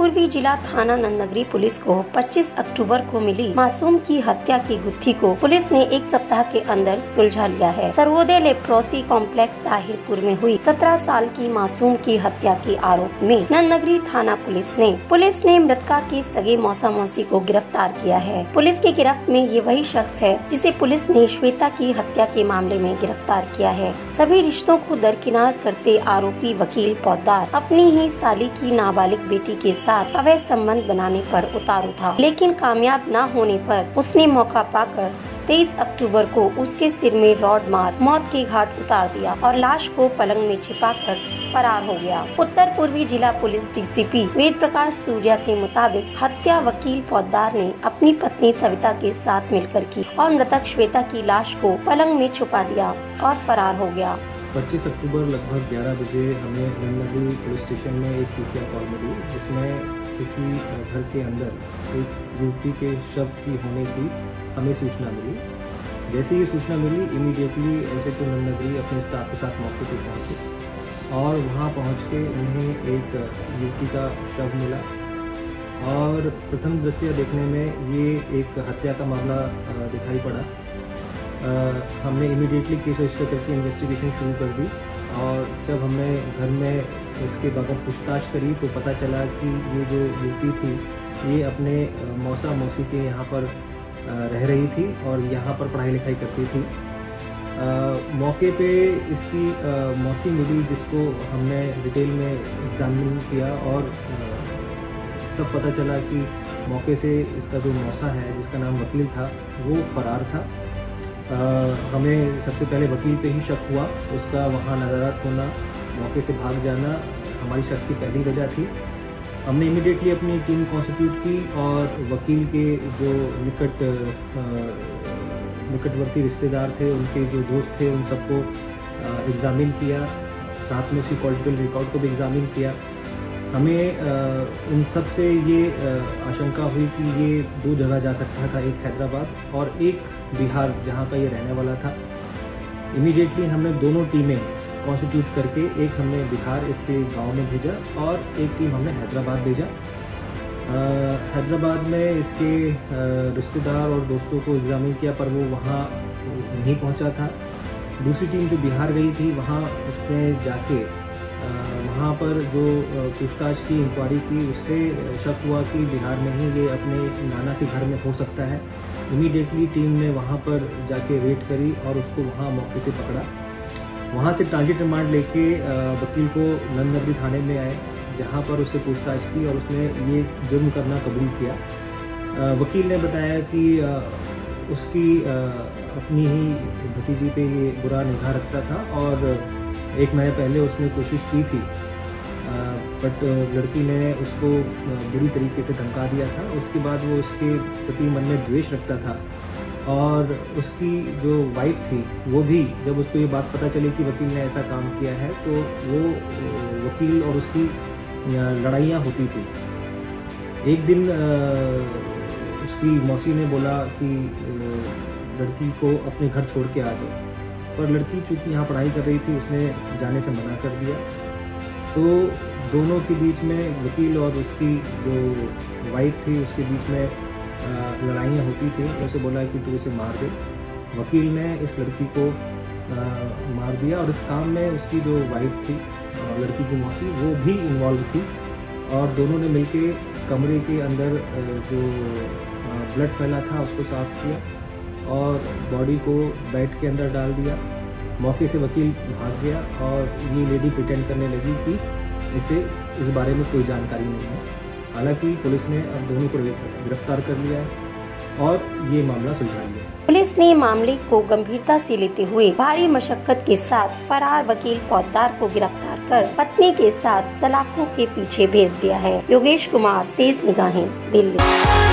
पूर्वी जिला थाना नंदनगरी पुलिस को 25 अक्टूबर को मिली मासूम की हत्या की गुत्थी को पुलिस ने एक सप्ताह के अंदर सुलझा लिया है। सर्वोदय लेप्रोसी कॉम्प्लेक्स ताहिरपुर में हुई 17 साल की मासूम की हत्या के आरोप में नंदनगरी थाना पुलिस ने मृतका की सगे मौसा मौसी को गिरफ्तार किया है। पुलिस की गिरफ्त में ये वही शख्स है जिसे पुलिस ने श्वेता की हत्या के मामले में गिरफ्तार किया है। सभी रिश्तों को दरकिनार करते आरोपी वकील पौधार अपनी ही साली की नाबालिग बेटी के साथ अवैध संबंध बनाने पर उतारू था, लेकिन कामयाब न होने पर उसने मौका पाकर 23 अक्टूबर को उसके सिर में रॉड मार मौत के घाट उतार दिया और लाश को पलंग में छिपाकर फरार हो गया। उत्तर पूर्वी जिला पुलिस डीसीपी वेद प्रकाश सूर्या के मुताबिक हत्या वकील पौधार ने अपनी पत्नी सविता के साथ मिलकर की और मृतक श्वेता की लाश को पलंग में छुपा दिया और फरार हो गया। 25 अक्टूबर लगभग 11 बजे हमें नंदनगरी पुलिस स्टेशन में एक पीसीआर कॉल मिली, जिसमें किसी घर के अंदर एक युवती के शव की होने की हमें सूचना मिली। जैसे ही सूचना मिली, इमीडिएटली एसएचओ नंदनगरी अपने स्टाफ के साथ मौके पर पहुंचे और वहां पहुंच के उन्हें एक युवती का शव मिला और प्रथम दृष्टया देखने में ये एक हत्या का मामला दिखाई पड़ा। हमने इमीडिएटली केस रजिस्टर करके इन्वेस्टिगेशन शुरू कर दी और जब हमने घर में इसके बगैर पूछताछ करी तो पता चला कि ये जो युवती थी ये अपने मौसा मौसी के यहाँ पर रह रही थी और यहाँ पर पढ़ाई लिखाई करती थी। मौके पे इसकी मौसी मिली, जिसको हमने डिटेल में एग्जामिन किया और तब पता चला कि मौके से इसका जो मौसा है जिसका नाम वकील था वो फरार था। हमें सबसे पहले वकील पे ही शक हुआ, उसका वहाँ नज़ारत होना, मौके से भाग जाना हमारी शक की पहली वजह थी। हमने इमीडिएटली अपनी टीम कॉन्स्टिट्यूट की और वकील के जो निकटवर्ती रिश्तेदार थे, उनके जो दोस्त थे, उन सबको एग्ज़ामिन किया, साथ में उसकी पॉलिटिकल रिकॉर्ड को भी एग्ज़ामिन किया। हमें उन सब से ये आशंका हुई कि ये दो जगह जा सकता था, एक हैदराबाद और एक बिहार जहाँ का ये रहने वाला था। इमीडिएटली हमने दोनों टीमें कॉन्स्टिट्यूट करके एक हमने बिहार इसके गांव में भेजा और एक टीम हमने हैदराबाद भेजा। हैदराबाद में इसके रिश्तेदार और दोस्तों को एग्जामिन किया पर वो वहाँ नहीं पहुँचा था। दूसरी टीम जो बिहार गई थी वहाँ उसने जाके वहाँ पर जो पूछताछ की, इंक्वायरी की, उससे शक हुआ कि बिहार में ही ये अपने नाना के घर में हो सकता है। इमीडिएटली टीम ने वहाँ पर जाके रेड करी और उसको वहाँ मौके से पकड़ा। वहाँ से ट्रांजिट रिमांड लेके वकील को नंदनगरी थाने में आए, जहाँ पर उससे पूछताछ की और उसने ये जुर्म करना कबूल किया। वकील ने बताया कि उसकी अपनी ही भतीजी पे ये बुरा निगाह रखता था और 1 महीने पहले उसने कोशिश की थी, बट लड़की ने उसको बुरी तरीके से धमका दिया था। उसके बाद वो उसके प्रति मन में द्वेष रखता था और उसकी जो वाइफ थी वो भी, जब उसको ये बात पता चली कि वकील ने ऐसा काम किया है तो वो वकील और उसकी लड़ाइयाँ होती थी। एक दिन उसकी मौसी ने बोला कि लड़की को अपने घर छोड़ के आ जाओ, पर लड़की चूँकि यहाँ पढ़ाई कर रही थी उसने जाने से मना कर दिया। तो दोनों के बीच में, वकील और उसकी जो वाइफ थी उसके बीच में लड़ाइयाँ होती थी। उसे बोला कि तू इसे मार दे। वकील ने इस लड़की को मार दिया और इस काम में उसकी जो वाइफ थी, लड़की की मौसी, वो भी इन्वॉल्व थी और दोनों ने मिलके कमरे के अंदर जो ब्लड फैला था उसको साफ किया और बॉडी को बेड के अंदर डाल दिया। मौके से वकील भाग गया और ये लेडी प्रिटेंड करने लगी कि इसे इस बारे में कोई जानकारी नहीं है। हालांकि पुलिस ने अब दोनों को गिरफ्तार कर लिया है और ये मामला सुलझा लिया। पुलिस ने मामले को गंभीरता से लेते हुए भारी मशक्कत के साथ फरार वकील पौधार को गिरफ्तार कर पत्नी के साथ सलाखों के पीछे भेज दिया है। योगेश कुमार, तेज निगाहें, दिल्ली।